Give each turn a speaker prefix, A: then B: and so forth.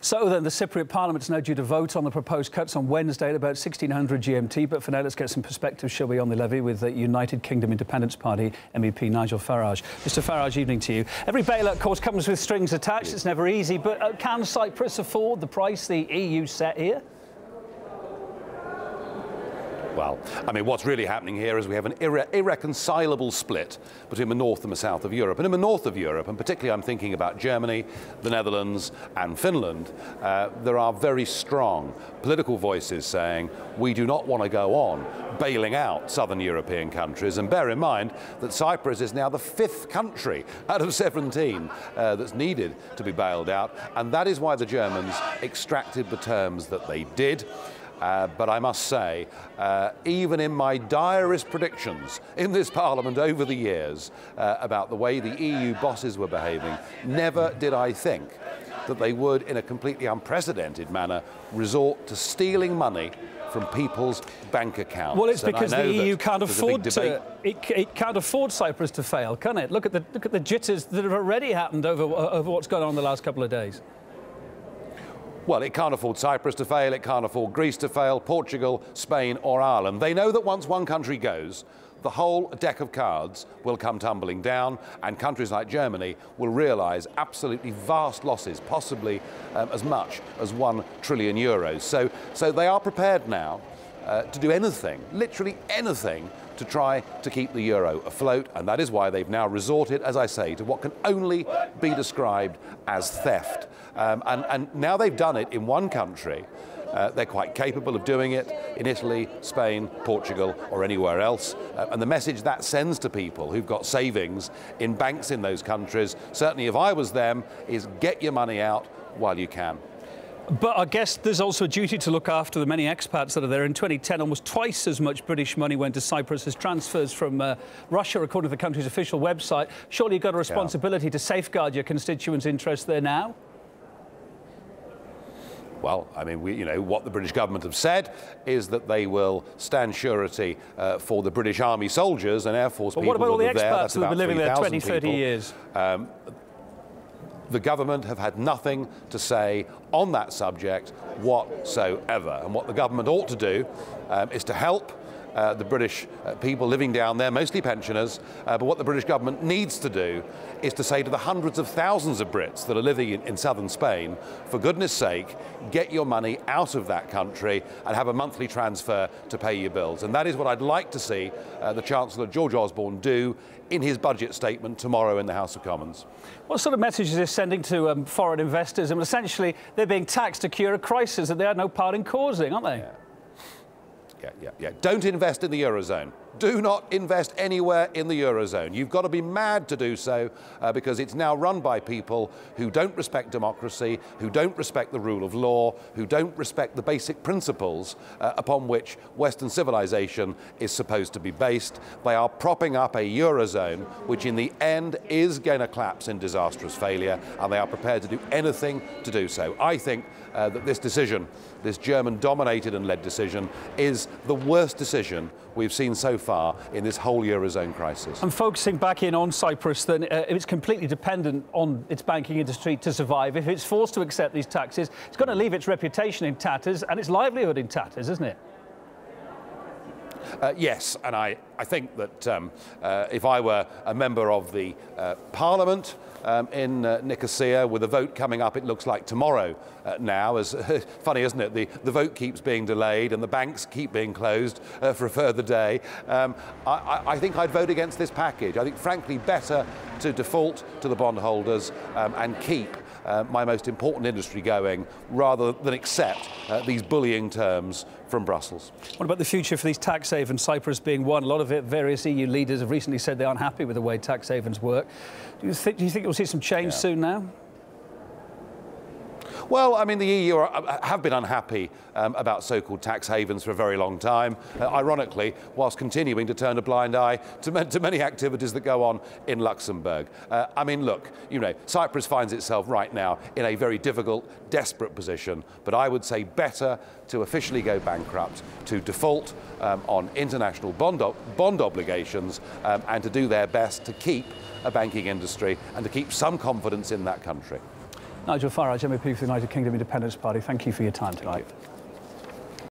A: So then, the Cypriot Parliament is now due to vote on the proposed cuts on Wednesday at about 1600 GMT. But for now, let's get some perspective, shall we, on the levy with the United Kingdom Independence Party MEP Nigel Farage. Mr Farage, evening to you. Every bailout, of course, comes with strings attached. It's never easy. But can Cyprus afford the price the EU set here?
B: Well, I mean, what's really happening here is we have an irreconcilable split between the north and the south of Europe. And in the north of Europe, and particularly I'm thinking about Germany, the Netherlands and Finland, there are very strong political voices saying we do not want to go on bailing out southern European countries. And bear in mind that Cyprus is now the 5th country out of 17 that's needed to be bailed out. And that is why the Germans extracted the terms that they did. But I must say, even in my direst predictions in this Parliament over the years about the way the EU bosses were behaving, never did I think that they would, in a completely unprecedented manner, resort to stealing money from people's bank accounts.
A: Well, it's because the EU can't afford to. It can't afford Cyprus to fail, can it? Look at the jitters that have already happened over what's gone on in the last couple of days.
B: Well, it can't afford Cyprus to fail, it can't afford Greece to fail, Portugal, Spain or Ireland. They know that once one country goes, the whole deck of cards will come tumbling down, and countries like Germany will realise absolutely vast losses, possibly as much as €1 trillion. So they are prepared now to do anything, literally anything, to try to keep the euro afloat, and that is why they've now resorted, as I say, to what can only be described as theft. And now they've done it in one country. They're quite capable of doing it in Italy, Spain, Portugal or anywhere else. And the message that sends to people who've got savings in banks in those countries, certainly if I was them, is get your money out while you can.
A: But I guess there's also a duty to look after the many expats that are there. In 2010, almost twice as much British money went to Cyprus as transfers from Russia, according to the country's official website. Surely you've got a responsibility to safeguard your constituents' interests there now?
B: Well, I mean, what the British government have said is that they will stand surety for the British Army soldiers and Air Force people.
A: But what about all the
B: expats
A: expats who have been living there 20, 30 years?
B: The government have had nothing to say on that subject whatsoever. And what the government ought to do is to help the British people living down there, mostly pensioners, but what the British government needs to do is to say to the hundreds of thousands of Brits that are living in southern Spain, for goodness sake, get your money out of that country and have a monthly transfer to pay your bills. And that is what I'd like to see the Chancellor George Osborne do in his budget statement tomorrow in the House of Commons. What
A: sort of message is this sending to foreign investors? I mean, essentially, they're being taxed to cure a crisis that they had no part in causing, aren't they?
B: Yeah. Don't invest in the Eurozone. Do not invest anywhere in the Eurozone. You've got to be mad to do so because it's now run by people who don't respect democracy, who don't respect the rule of law, who don't respect the basic principles upon which Western civilization is supposed to be based. They are propping up a Eurozone which in the end is going to collapse in disastrous failure, and they are prepared to do anything to do so. I think that this decision, this German-dominated and led decision, is the worst decision we've seen so far in this whole Eurozone crisis.
A: And focusing back in on Cyprus, then it's completely dependent on its banking industry to survive. If it's forced to accept these taxes, it's going to leave its reputation in tatters and its livelihood in tatters, isn't it?
B: Yes, and I think that if I were a member of the Parliament in Nicosia, with a vote coming up, it looks like tomorrow now, as funny, isn't it? The vote keeps being delayed and the banks keep being closed for a further day. I think I'd vote against this package. I think, frankly, better to default to the bondholders and keep my most important industry going, rather than accept these bullying terms from Brussels.
A: What about the future for these tax havens, Cyprus being one? A lot of various EU leaders have recently said they aren't happy with the way tax havens work. Do you think you'll see some change soon now?
B: Well, I mean, the EU have been unhappy about so-called tax havens for a very long time, ironically, whilst continuing to turn a blind eye to many activities that go on in Luxembourg. I mean, look, Cyprus finds itself right now in a very difficult, desperate position, but I would say better to officially go bankrupt, to default on international bond obligations, and to do their best to keep a banking industry and to keep some confidence in that country.
A: Nigel Farage, MEP for the United Kingdom Independence Party, thank you for your time tonight.